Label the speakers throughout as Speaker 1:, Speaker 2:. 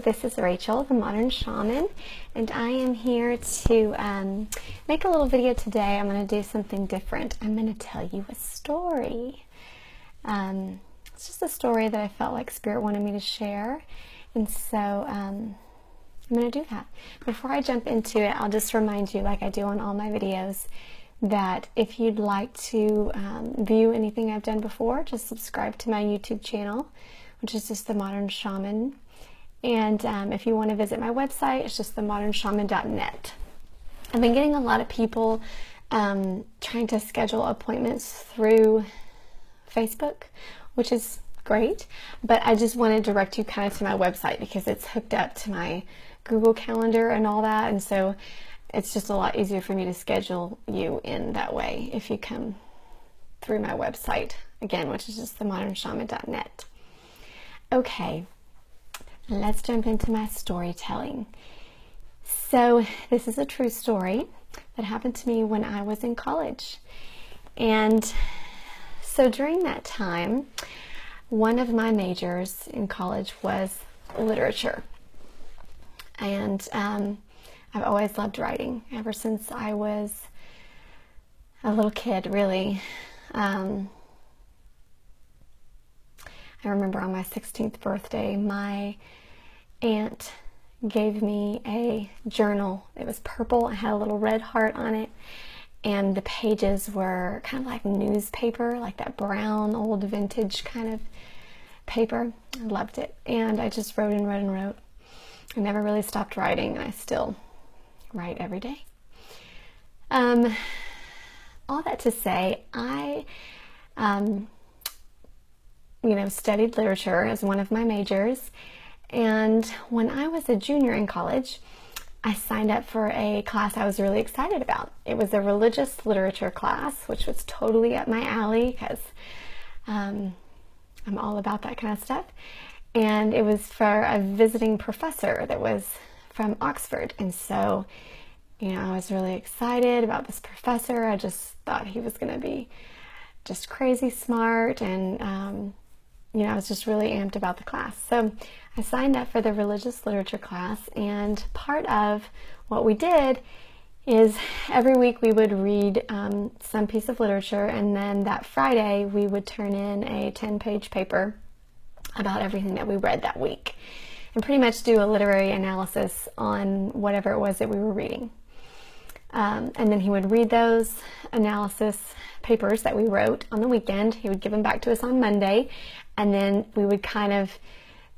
Speaker 1: Hello, this is Rachel, the Modern Shaman, and I am here to make a little video today. I'm going to do something different. I'm going to tell you a story. It's just a story that I felt like Spirit wanted me to share, and so I'm going to do that. Before I jump into it, I'll just remind you, like I do on all my videos, that if you'd like to view anything I've done before, just subscribe to my YouTube channel, which is just the Modern Shaman. And if you want to visit my website, it's just themodernshaman.net. I've been getting a lot of people trying to schedule appointments through Facebook, which is great, but I just want to direct you kind of to my website because it's hooked up to my Google Calendar and all that, and so it's just a lot easier for me to schedule you in that way if you come through my website, again, which is just themodernshaman.net. Okay, let's jump into my storytelling. So this is a true story that happened to me when I was in college. And so during that time, one of my majors in college was literature. And I've always loved writing ever since I was a little kid, really. I remember on my 16th birthday, my aunt gave me a journal. It was purple. It had a little red heart on it, and the pages were kind of like newspaper, like that brown old vintage kind of paper. I loved it, and I just wrote and wrote and wrote. I never really stopped writing, and I still write every day. All that to say, I studied literature as one of my majors, and when I was a junior in college, I signed up for a class I was really excited about. It was a religious literature class, which was totally up my alley because I'm all about that kind of stuff, and it was for a visiting professor that was from Oxford, and so I was really excited about this professor. I just thought he was going to be just crazy smart, and I was just really amped about the class. So I signed up for the religious literature class, and part of what we did is every week we would read some piece of literature, and then that Friday we would turn in a 10-page paper about everything that we read that week and pretty much do a literary analysis on whatever it was that we were reading. And then he would read those analysis papers that we wrote on the weekend. He would give them back to us on Monday, and then we would kind of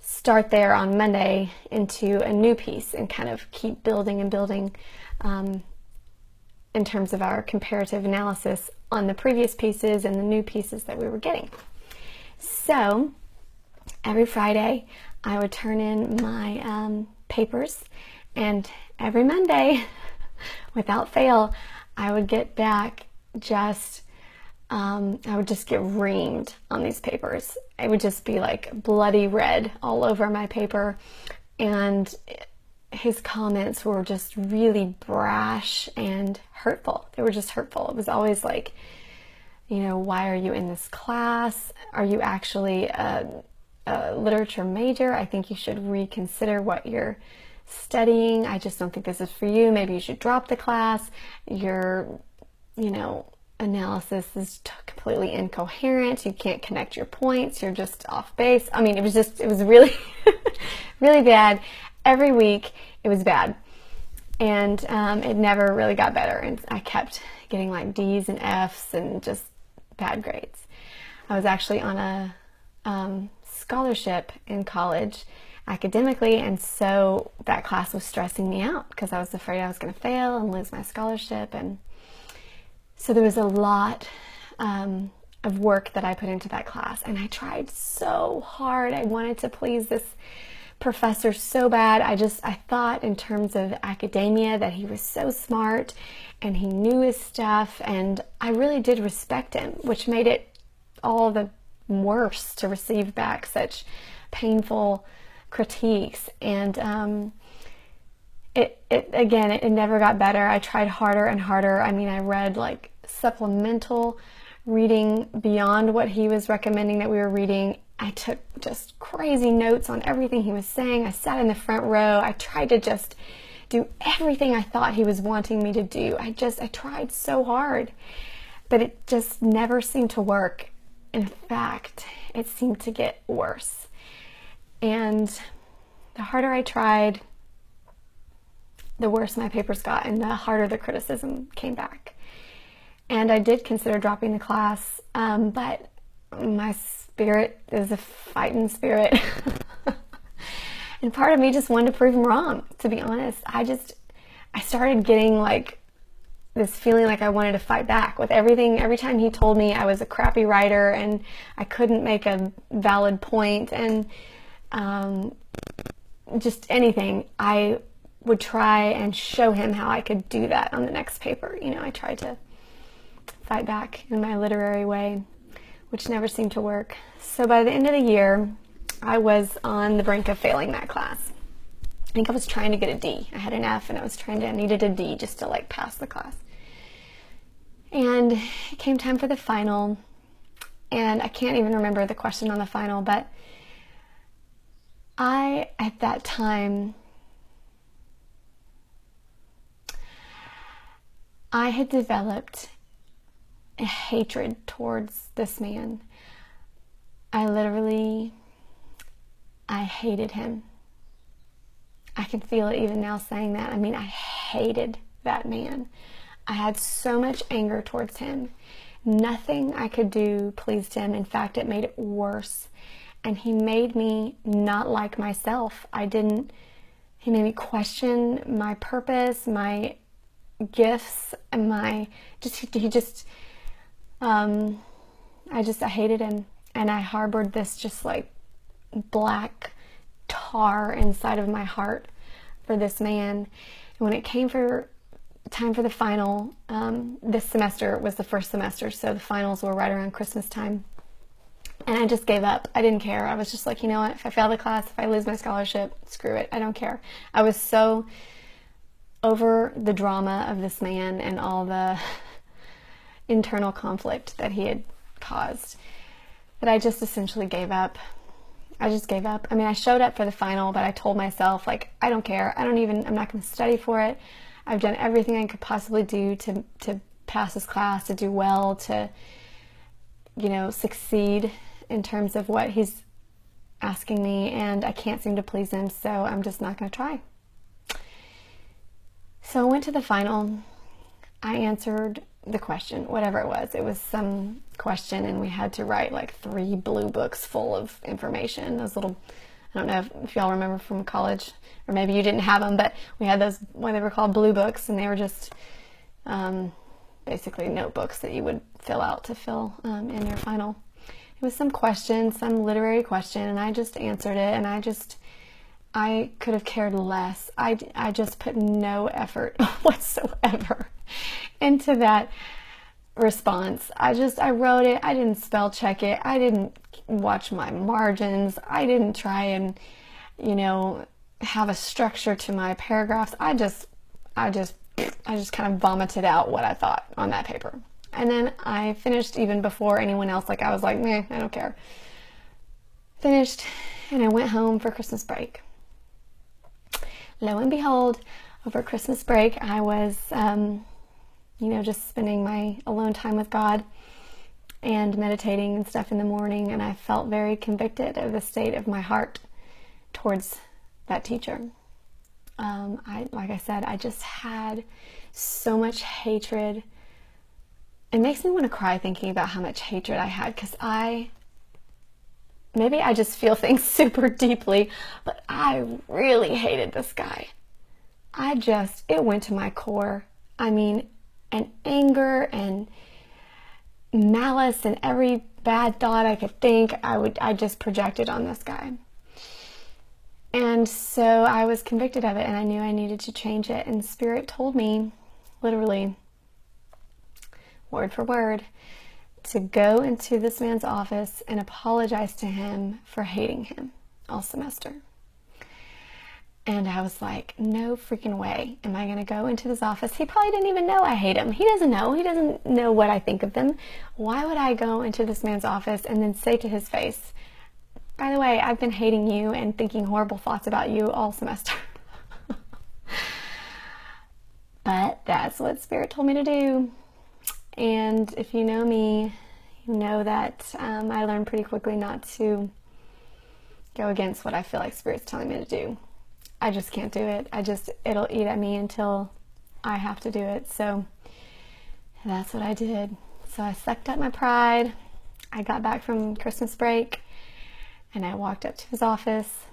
Speaker 1: start there on Monday into a new piece and kind of keep building and building in terms of our comparative analysis on the previous pieces and the new pieces that we were getting. So every Friday I would turn in my papers, and every Monday without fail, I would get back I would just get reamed on these papers. It would just be like bloody red all over my paper, and his comments were just really brash and hurtful. They were just hurtful. It was always like, why are you in this class? Are you actually a literature major? I think you should reconsider what you're studying. I just don't think this is for you. Maybe you should drop the class. Your analysis is completely incoherent. You can't connect your points. You're just off base. I mean, it was really really bad. Every week it was bad, and it never really got better, and I kept getting like D's and F's and just bad grades. I was actually on a scholarship in college academically, and so that class was stressing me out because I was afraid I was going to fail and lose my scholarship, and so there was a lot of work that I put into that class, and I tried so hard. I wanted to please this professor so bad. I thought in terms of academia that he was so smart and he knew his stuff, and I really did respect him, which made it all the worse to receive back such painful critiques. And it never got better. I tried harder and harder. I mean, I read like supplemental reading beyond what he was recommending that we were reading, I took just crazy notes on everything he was saying. I sat in the front row. I tried to just do everything I thought he was wanting me to do. I tried so hard, but it just never seemed to work. In fact, it seemed to get worse. And the harder I tried, the worse my papers got, and the harder the criticism came back. And I did consider dropping the class, but my spirit is a fighting spirit. And part of me just wanted to prove him wrong, to be honest. I started getting like this feeling like I wanted to fight back with everything. Every time he told me I was a crappy writer and I couldn't make a valid point and just anything, I would try and show him how I could do that on the next paper. I tried to fight back in my literary way, which never seemed to work. So by the end of the year, I was on the brink of failing that class. I think I was trying to get a D. I had an F and I needed a D just to like pass the class. And it came time for the final, and I can't even remember the question on the final, but at that time, I had developed a hatred towards this man. I hated him. I can feel it even now saying that. I hated that man. I had so much anger towards him. Nothing I could do pleased him. In fact, it made it worse. And he made me not like myself. He made me question my purpose, my gifts, and I hated him. And I harbored this just like black tar inside of my heart for this man. And when it came for time for the final, this semester was the first semester, so the finals were right around Christmas time. And I just gave up. I didn't care. I was just like, you know what? If I fail the class, if I lose my scholarship, screw it. I don't care. I was so over the drama of this man and all the internal conflict that he had caused that I just essentially gave up. I just gave up. I showed up for the final, but I told myself, like, I don't care. I'm not going to study for it. I've done everything I could possibly do to pass this class, to do well, to, succeed in terms of what he's asking me, and I can't seem to please him, so I'm just not going to try. So I went to the final. I answered the question, whatever it was. It was some question, and we had to write like 3 blue books full of information. Those little, I don't know if y'all remember from college, or maybe you didn't have them, but we had those, what they were called, blue books, and they were just basically notebooks that you would fill out to fill in your final. It was some question, some literary question, and I just answered it, and I could have cared less. I just put no effort whatsoever into that response. I wrote it. I didn't spell check it. I didn't watch my margins. I didn't try and, have a structure to my paragraphs. I just kind of vomited out what I thought on that paper. And then I finished even before anyone else. Like, I was like, meh, I don't care. Finished, and I went home for Christmas break. Lo and behold, over Christmas break, I was, just spending my alone time with God and meditating and stuff in the morning, and I felt very convicted of the state of my heart towards that teacher. Like I said, I just had so much hatred. It makes me want to cry thinking about how much hatred I had, because maybe I just feel things super deeply, but I really hated this guy. It went to my core. And anger and malice and every bad thought I could think, I just projected on this guy. And so I was convicted of it, and I knew I needed to change it. And Spirit told me, literally, word for word, to go into this man's office and apologize to him for hating him all semester. And I was like, no freaking way am I going to go into this office. He probably didn't even know I hate him. He doesn't know. He doesn't know what I think of them. Why would I go into this man's office and then say to his face, by the way, I've been hating you and thinking horrible thoughts about you all semester. But that's what Spirit told me to do. And if you know me, you know that I learned pretty quickly not to go against what I feel like Spirit's telling me to do. I just can't do it. It'll eat at me until I have to do it. So that's what I did. So I sucked up my pride. I got back from Christmas break and I walked up to his office,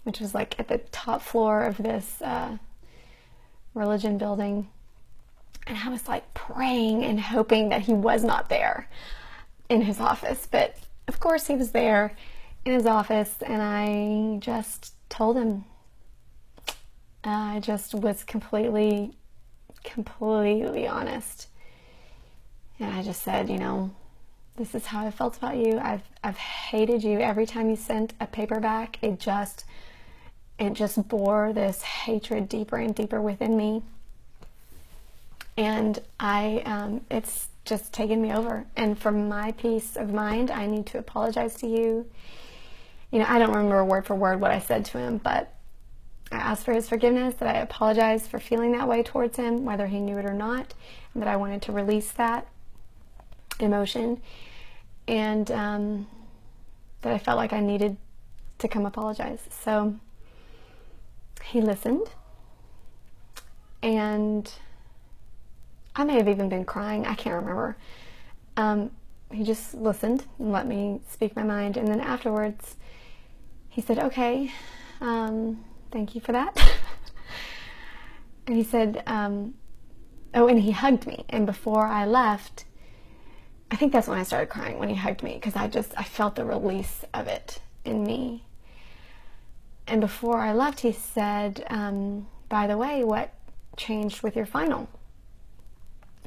Speaker 1: which was like at the top floor of this religion building. And I was like praying and hoping that he was not there in his office. But of course he was there in his office, and I just told him. I just was completely honest. And I just said, this is how I felt about you. I've hated you. Every time you sent a paperback, it just bore this hatred deeper and deeper within me. And it's just taken me over. And for my peace of mind, I need to apologize to you. I don't remember word for word what I said to him, but I asked for his forgiveness, that I apologized for feeling that way towards him, whether he knew it or not, and that I wanted to release that emotion, and that I felt like I needed to come apologize. So he listened, and I may have even been crying. I can't remember. He just listened and let me speak my mind, and then afterwards he said, okay, thank you for that. And he said, and he hugged me. And before I left, I think that's when I started crying, when he hugged me, because I felt the release of it in me. And before I left, he said, by the way, what changed with your final?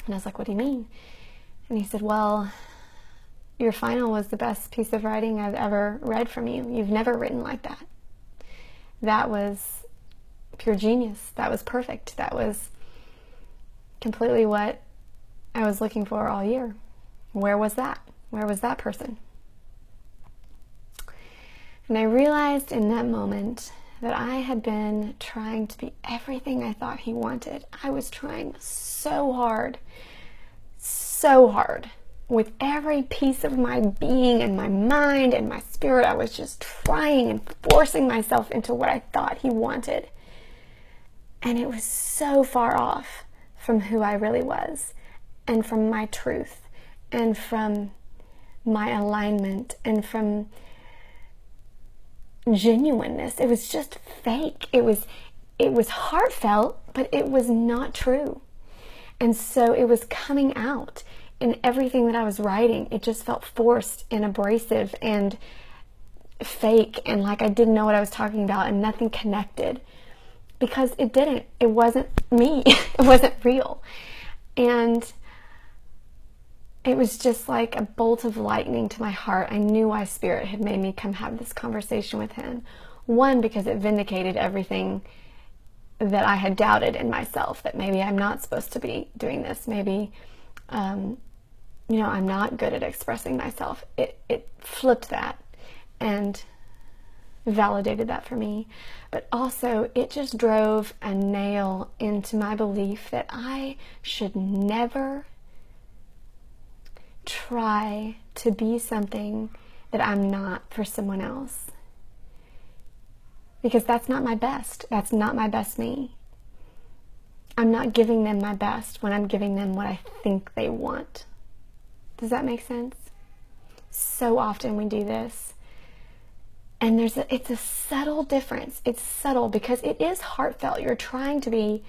Speaker 1: And I was like, what do you mean? And he said, well, your final was the best piece of writing I've ever read from you. You've never written like that. That was pure genius. That was perfect. That was completely what I was looking for all year. Where was that? Where was that person? And I realized in that moment that I had been trying to be everything I thought he wanted. I was trying so hard with every piece of my being and my mind and my spirit. I was just trying and forcing myself into what I thought he wanted. And it was so far off from who I really was, and from my truth, and from my alignment, and from genuineness. It was just fake. It was heartfelt, but it was not true. And so it was coming out in everything that I was writing. It just felt forced and abrasive and fake, and like I didn't know what I was talking about, and nothing connected, because it didn't. It wasn't me. It wasn't real. And it was just like a bolt of lightning to my heart. I knew why Spirit had made me come have this conversation with him. One, because it vindicated everything that I had doubted in myself, that maybe I'm not supposed to be doing this. Maybe, I'm not good at expressing myself. It flipped that and validated that for me. But also, it just drove a nail into my belief that I should never try to be something that I'm not for someone else. Because that's not my best. That's not my best me. I'm not giving them my best when I'm giving them what I think they want. Does that make sense? So often we do this. And it's a subtle difference. It's subtle because it is heartfelt. You're trying to be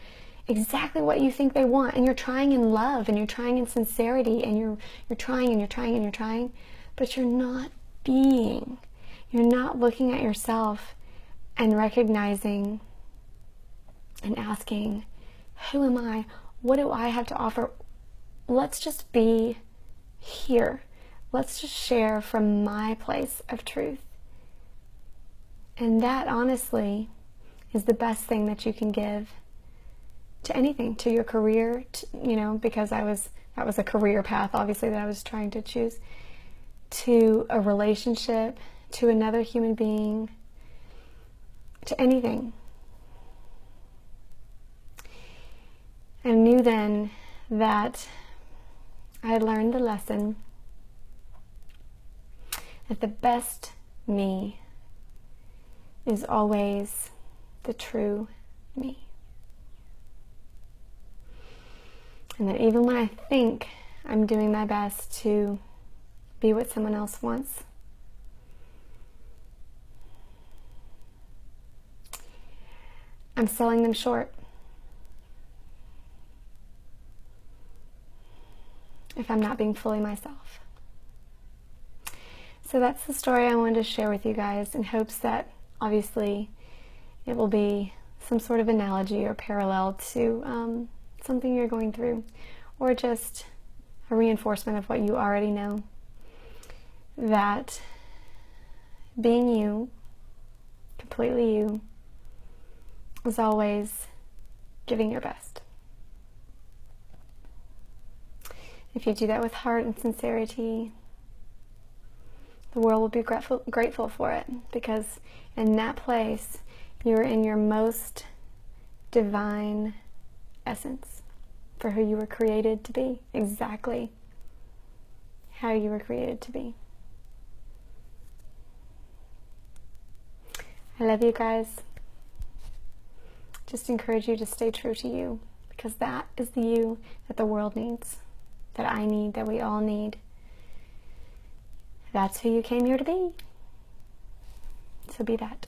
Speaker 1: exactly what you think they want, and you're trying in love, and you're trying in sincerity, and you're trying and you're trying and you're trying, but you're not being. You're not looking at yourself and recognizing and asking, who am I? What do I have to offer? Let's just be here. Let's just share from my place of truth. And that, honestly, is the best thing that you can give to anything, to your career, because that was a career path, obviously, that I was trying to choose, to a relationship, to another human being, to anything. I knew then that I had learned the lesson that the best me is always the true me. And that even when I think I'm doing my best to be what someone else wants, I'm selling them short. If I'm not being fully myself. So that's the story I wanted to share with you guys, in hopes that obviously it will be some sort of analogy or parallel to something you're going through, or just a reinforcement of what you already know, that being you, completely you, is always giving your best. If you do that with heart and sincerity, the world will be grateful for it, because in that place you're in your most divine essence for who you were created to be, exactly how you were created to be. I love you guys. Just encourage you to stay true to you, because that is the you that the world needs, that I need, that we all need. That's who you came here to be. So be that.